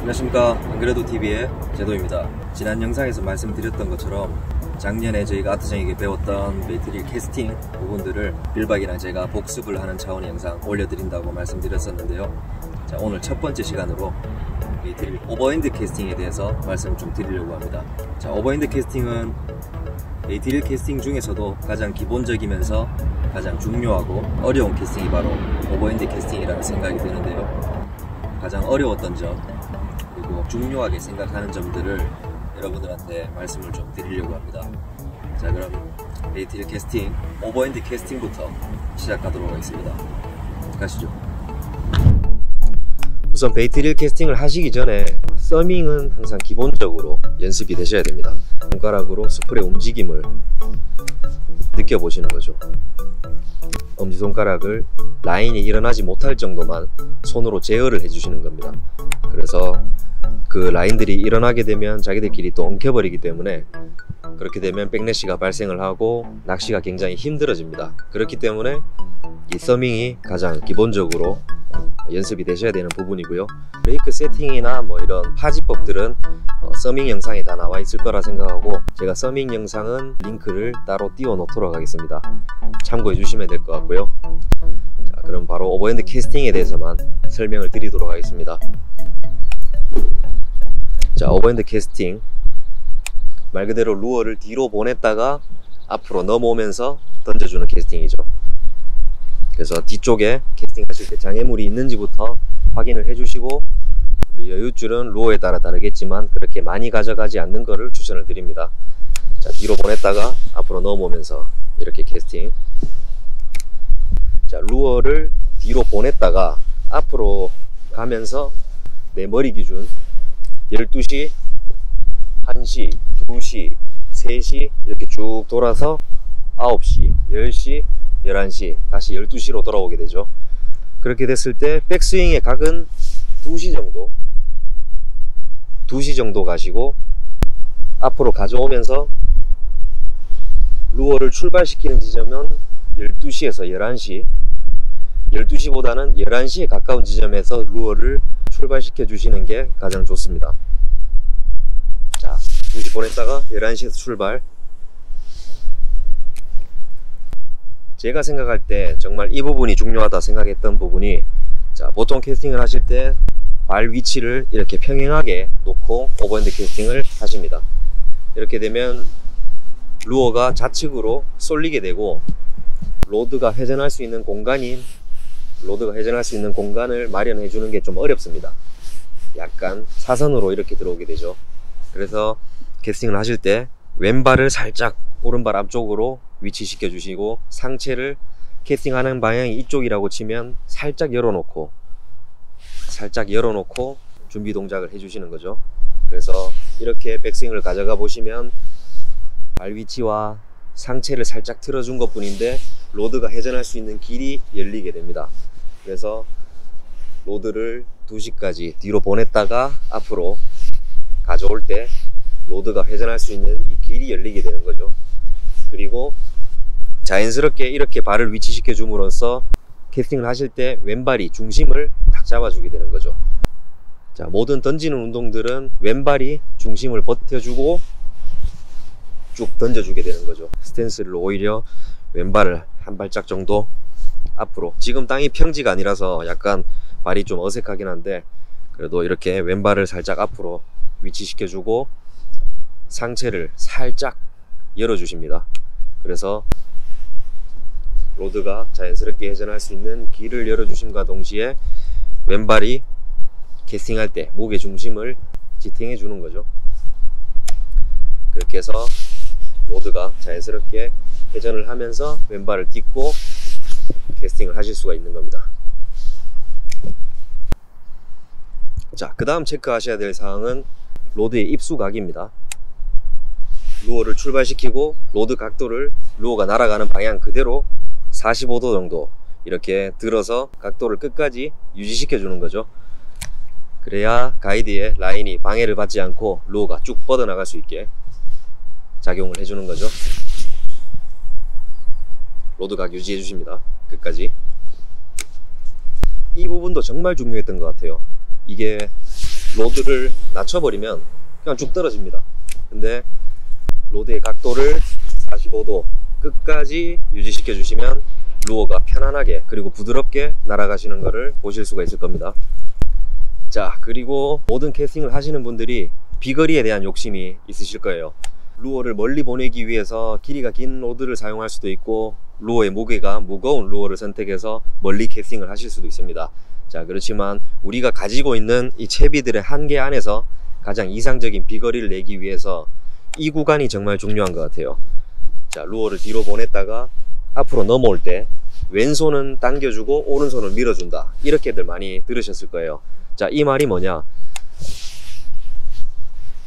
안녕하십니까. 안그래도 TV의 제도입니다. 지난 영상에서 말씀드렸던 것처럼 작년에 저희가 아트장에게 배웠던 매트릴 캐스팅 부분들을 빌박이랑 제가 복습을 하는 차원의 영상 올려드린다고 말씀드렸었는데요. 자, 오늘 첫 번째 시간으로 매트릴 오버핸드 캐스팅에 대해서 말씀을 좀 드리려고 합니다. 자, 오버핸드 캐스팅은 매트릴 캐스팅 중에서도 가장 기본적이면서 가장 중요하고 어려운 캐스팅이 바로 오버핸드 캐스팅이라는 생각이 드는데요. 가장 어려웠던 점 그리고 중요하게 생각하는 점들을 여러분들한테 말씀을 좀 드리려고 합니다. 자, 그럼 매트릴 캐스팅 오버핸드 캐스팅부터 시작하도록 하겠습니다. 가시죠. 우선 매트릴 캐스팅을 하시기 전에 서밍은 항상 기본적으로 연습이 되셔야 됩니다. 손가락으로 스풀의 움직임을 느껴보시는 거죠. 엄지손가락을 라인이 일어나지 못할 정도만 손으로 제어를 해주시는 겁니다. 그래서 그 라인들이 일어나게 되면 자기들끼리 또 엉켜버리기 때문에 그렇게 되면 백래시가 발생을 하고 낚시가 굉장히 힘들어집니다. 그렇기 때문에 이 서밍이 가장 기본적으로 연습이 되셔야 되는 부분이고요. 브레이크 세팅이나 뭐 이런 파지법들은 서밍 영상에 다 나와 있을 거라 생각하고 제가 서밍 영상은 링크를 따로 띄워 놓도록 하겠습니다. 참고해 주시면 될 것 같고요. 자, 그럼 바로 오버핸드 캐스팅에 대해서만 설명을 드리도록 하겠습니다. 자, 오버핸드 캐스팅 말 그대로 루어를 뒤로 보냈다가 앞으로 넘어오면서 던져주는 캐스팅이죠. 그래서 뒤쪽에 캐스팅 하실 때 장애물이 있는지부터 확인을 해주시고, 우리 여윳줄은 루어에 따라 다르겠지만 그렇게 많이 가져가지 않는 것을 추천을 드립니다. 자, 뒤로 보냈다가 앞으로 넘어오면서 이렇게 캐스팅. 자, 루어를 뒤로 보냈다가 앞으로 가면서 내 머리 기준 12시, 1시, 2시, 3시 이렇게 쭉 돌아서 9시, 10시, 11시, 다시 12시로 돌아오게 되죠. 그렇게 됐을 때 백스윙의 각은 2시 정도 가시고 앞으로 가져오면서 루어를 출발시키는 지점은 12시에서 11시, 12시보다는 11시에 가까운 지점에서 루어를 출발시켜 주시는 게 가장 좋습니다. 자, 2시 보냈다가 11시에서 출발. 제가 생각할 때 정말 이 부분이 중요하다 생각했던 부분이, 자, 보통 캐스팅을 하실 때 발 위치를 이렇게 평행하게 놓고 오버핸드 캐스팅을 하십니다. 이렇게 되면 루어가 좌측으로 쏠리게 되고 로드가 회전할 수 있는 공간을 마련해 주는 게 좀 어렵습니다. 약간 사선으로 이렇게 들어오게 되죠. 그래서 캐스팅을 하실 때 왼발을 살짝 오른발 앞쪽으로 위치시켜 주시고, 상체를 캐스팅하는 방향이 이쪽이라고 치면 살짝 열어놓고 준비 동작을 해주시는 거죠. 그래서 이렇게 백스윙을 가져가 보시면 발 위치와 상체를 살짝 틀어준 것 뿐인데 로드가 회전할 수 있는 길이 열리게 됩니다. 그래서 로드를 2시까지 뒤로 보냈다가 앞으로 가져올 때 로드가 회전할 수 있는 이 길이 열리게 되는 거죠. 그리고 자연스럽게 이렇게 발을 위치시켜 줌으로써 캐스팅을 하실 때 왼발이 중심을 딱 잡아주게 되는 거죠. 자, 모든 던지는 운동들은 왼발이 중심을 버텨주고 쭉 던져주게 되는 거죠. 스탠스를 오히려 왼발을 한 발짝 정도 앞으로, 지금 땅이 평지가 아니라서 약간 발이 좀 어색하긴 한데 그래도 이렇게 왼발을 살짝 앞으로 위치시켜 주고 상체를 살짝 열어 주십니다. 그래서 로드가 자연스럽게 회전할 수 있는 길을 열어 주심과 동시에 왼발이 캐스팅할 때 목의 중심을 지탱해 주는 거죠. 그렇게 해서 로드가 자연스럽게 회전을 하면서 왼발을 딛고 캐스팅을 하실 수가 있는 겁니다. 자, 그 다음 체크하셔야 될 사항은 로드의 입수각입니다. 루어를 출발시키고 로드 각도를 루어가 날아가는 방향 그대로 45도 정도 이렇게 들어서 각도를 끝까지 유지시켜 주는 거죠. 그래야 가이드의 라인이 방해를 받지 않고 루어가 쭉 뻗어나갈 수 있게 작용을 해주는 거죠. 로드각 유지해 주십니다. 끝까지. 이 부분도 정말 중요했던 것 같아요. 이게 로드를 낮춰버리면 그냥 쭉 떨어집니다. 근데 로드의 각도를 45도 끝까지 유지시켜 주시면 루어가 편안하게 그리고 부드럽게 날아가시는 것을 보실 수가 있을 겁니다. 자, 그리고 모든 캐스팅을 하시는 분들이 비거리에 대한 욕심이 있으실 거예요. 루어를 멀리 보내기 위해서 길이가 긴 로드를 사용할 수도 있고, 루어의 무게가 무거운 루어를 선택해서 멀리 캐스팅을 하실 수도 있습니다. 자, 그렇지만 우리가 가지고 있는 이 채비들의 한계 안에서 가장 이상적인 비거리를 내기 위해서 이 구간이 정말 중요한 것 같아요. 자, 루어를 뒤로 보냈다가 앞으로 넘어올 때 왼손은 당겨주고 오른손을 밀어준다, 이렇게들 많이 들으셨을 거예요. 자, 이 말이 뭐냐,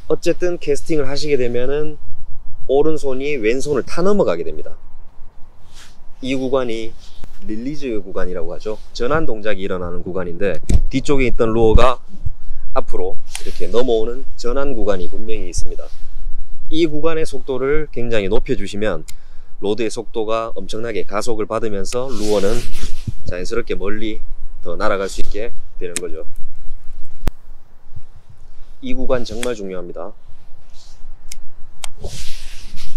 어쨌든 캐스팅을 하시게 되면은 오른손이 왼손을 타 넘어가게 됩니다. 이 구간이 릴리즈 구간이라고 하죠. 전환 동작이 일어나는 구간인데, 뒤쪽에 있던 루어가 앞으로 이렇게 넘어오는 전환 구간이 분명히 있습니다. 이 구간의 속도를 굉장히 높여주시면 로드의 속도가 엄청나게 가속을 받으면서 루어는 자연스럽게 멀리 더 날아갈 수 있게 되는 거죠. 이 구간 정말 중요합니다.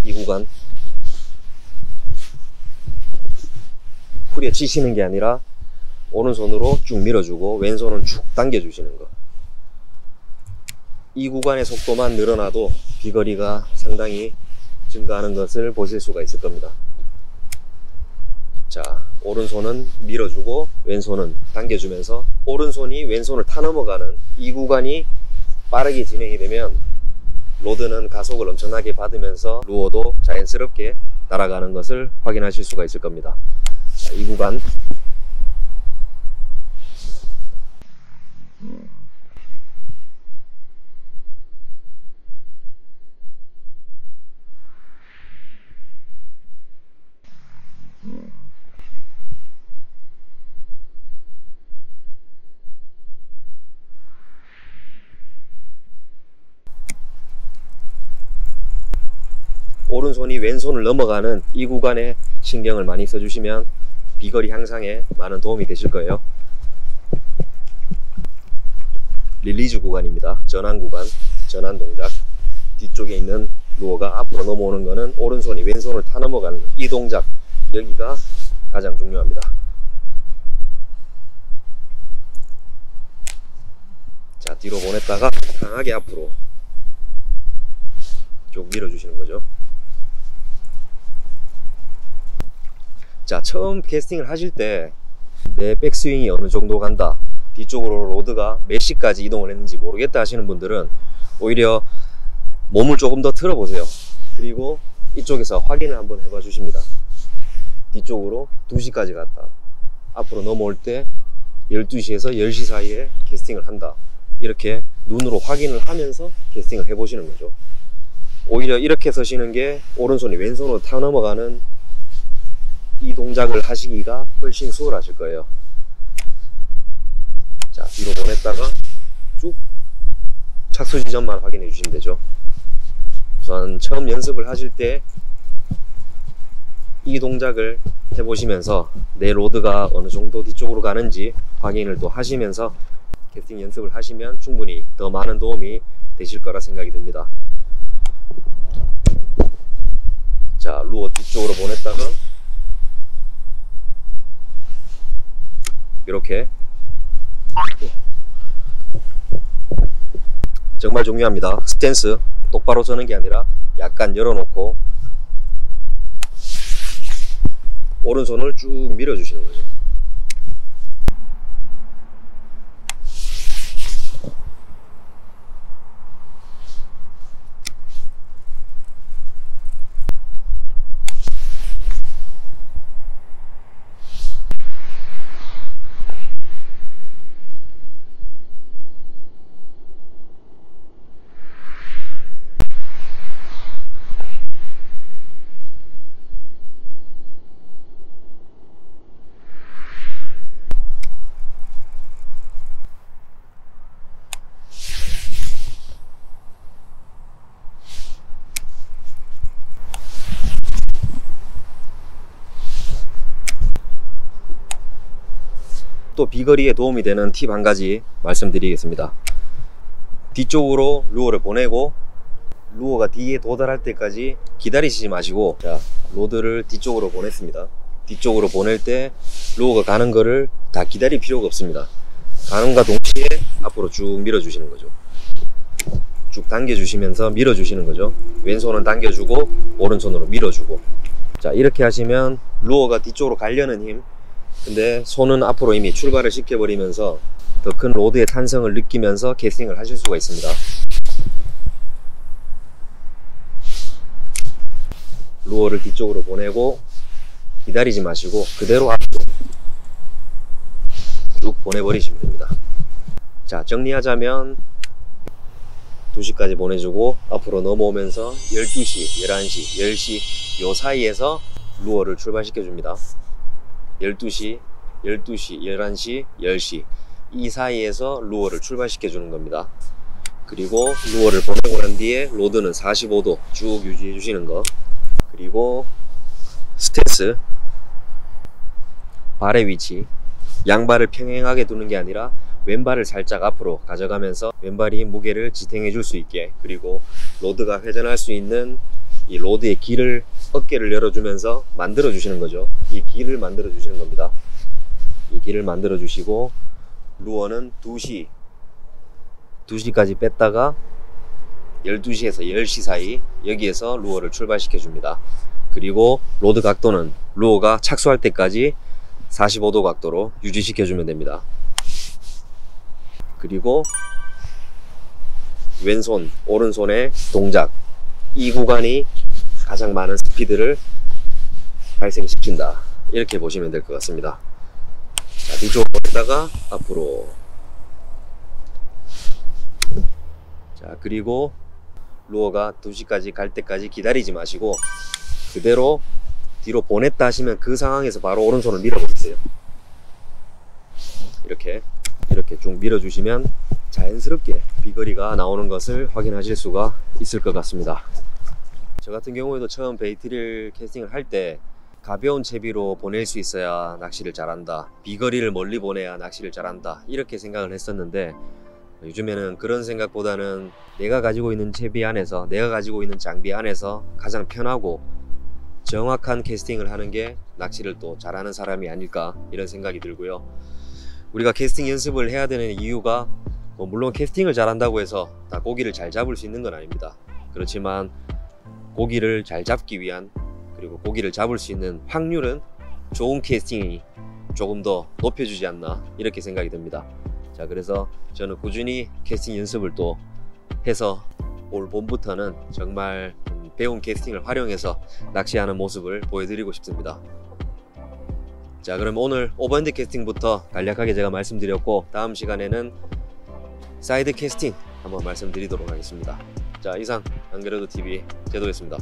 이 구간 후리에 치시는 게 아니라 오른손으로 쭉 밀어주고 왼손은 쭉 당겨주시는 거. 이 구간의 속도만 늘어나도 비거리가 상당히 증가하는 것을 보실 수가 있을 겁니다. 자, 오른손은 밀어주고 왼손은 당겨주면서 오른손이 왼손을 타 넘어가는 이 구간이 빠르게 진행이 되면 로드는 가속을 엄청나게 받으면서 루어도 자연스럽게 날아가는 것을 확인하실 수가 있을 겁니다. 자, 이 구간 오른손이 왼손을 넘어가는 이 구간에 신경을 많이 써주시면 비거리 향상에 많은 도움이 되실 거예요. 릴리즈 구간입니다. 전환 구간, 전환 동작. 뒤쪽에 있는 루어가 앞으로 넘어오는 거는 오른손이 왼손을 타 넘어가는 이 동작, 여기가 가장 중요합니다. 자, 뒤로 보냈다가 강하게 앞으로 쭉 밀어주시는 거죠. 자, 처음 캐스팅을 하실 때 내 백스윙이 어느 정도 간다, 뒤쪽으로 로드가 몇 시까지 이동을 했는지 모르겠다 하시는 분들은 오히려 몸을 조금 더 틀어 보세요. 그리고 이쪽에서 확인을 한번 해봐 주십니다. 뒤쪽으로 2시까지 갔다, 앞으로 넘어올 때 12시에서 10시 사이에 캐스팅을 한다, 이렇게 눈으로 확인을 하면서 캐스팅을 해 보시는 거죠. 오히려 이렇게 서시는 게 오른손이 왼손으로 타 넘어가는 이 동작을 하시기가 훨씬 수월하실 거예요. 자, 뒤로 보냈다가 쭉 착수 지점만 확인해 주시면 되죠. 우선 처음 연습을 하실 때 이 동작을 해보시면서 내 로드가 어느 정도 뒤쪽으로 가는지 확인을 또 하시면서 캐스팅 연습을 하시면 충분히 더 많은 도움이 되실 거라 생각이 듭니다. 자, 루어 뒤쪽으로 보냈다가 이렇게, 정말 중요합니다. 스탠스 똑바로 서는 게 아니라 약간 열어놓고 오른손을 쭉 밀어주시는 거죠. 또 비거리에 도움이 되는 팁 한 가지 말씀드리겠습니다. 뒤쪽으로 루어를 보내고 루어가 뒤에 도달할 때까지 기다리시지 마시고, 자, 로드를 뒤쪽으로 보냈습니다. 뒤쪽으로 보낼 때 루어가 가는 거를 다 기다릴 필요가 없습니다. 가는과 동시에 앞으로 쭉 밀어주시는 거죠. 쭉 당겨주시면서 밀어주시는 거죠. 왼손은 당겨주고 오른손으로 밀어주고. 자, 이렇게 하시면 루어가 뒤쪽으로 가려는 힘, 근데 손은 앞으로 이미 출발을 시켜버리면서 더 큰 로드의 탄성을 느끼면서 캐스팅을 하실 수가 있습니다. 루어를 뒤쪽으로 보내고 기다리지 마시고 그대로 앞으로 쭉 보내버리시면 됩니다. 자, 정리하자면 2시까지 보내주고 앞으로 넘어오면서 12시, 11시, 10시 요 사이에서 루어를 출발시켜 줍니다. 12시, 11시, 10시 이 사이에서 루어를 출발시켜 주는 겁니다. 그리고 루어를 보내고 난 뒤에 로드는 45도 쭉 유지해 주시는 거. 그리고 스탠스, 발의 위치, 양발을 평행하게 두는 게 아니라 왼발을 살짝 앞으로 가져가면서 왼발이 무게를 지탱해 줄 수 있게, 그리고 로드가 회전할 수 있는 이 로드의 길을 어깨를 열어주면서 만들어 주시는 거죠. 이 길을 만들어 주시는 겁니다. 이 길을 만들어 주시고 루어는 2시까지 뺐다가 12시에서 10시 사이 여기에서 루어를 출발시켜 줍니다. 그리고 로드 각도는 루어가 착수할 때까지 45도 각도로 유지시켜 주면 됩니다. 그리고 왼손, 오른손의 동작, 이 구간이 가장 많은 스피드를 발생시킨다, 이렇게 보시면 될 것 같습니다. 자, 뒤쪽으로 보내다가 앞으로. 자, 그리고 루어가 2시까지 갈 때까지 기다리지 마시고 그대로 뒤로 보냈다 하시면 그 상황에서 바로 오른손을 밀어버리세요. 이렇게 쭉 밀어주시면 자연스럽게 비거리가 나오는 것을 확인하실 수가 있을 것 같습니다. 저 같은 경우에도 처음 베이트릴 캐스팅을 할 때 가벼운 채비로 보낼 수 있어야 낚시를 잘한다, 비거리를 멀리 보내야 낚시를 잘한다, 이렇게 생각을 했었는데 요즘에는 그런 생각보다는 내가 가지고 있는 채비 안에서, 내가 가지고 있는 장비 안에서 가장 편하고 정확한 캐스팅을 하는 게 낚시를 또 잘하는 사람이 아닐까, 이런 생각이 들고요. 우리가 캐스팅 연습을 해야 되는 이유가 물론 캐스팅을 잘한다고 해서 다 고기를 잘 잡을 수 있는 건 아닙니다. 그렇지만 고기를 잘 잡기 위한, 그리고 고기를 잡을 수 있는 확률은 좋은 캐스팅이 조금 더 높여주지 않나, 이렇게 생각이 듭니다. 자, 그래서 저는 꾸준히 캐스팅 연습을 또 해서 올 봄부터는 정말 배운 캐스팅을 활용해서 낚시하는 모습을 보여드리고 싶습니다. 자, 그럼 오늘 오버핸드 캐스팅부터 간략하게 제가 말씀드렸고, 다음 시간에는 사이드 캐스팅 한번 말씀드리도록 하겠습니다. 자, 이상 안그래도 TV 제도였습니다.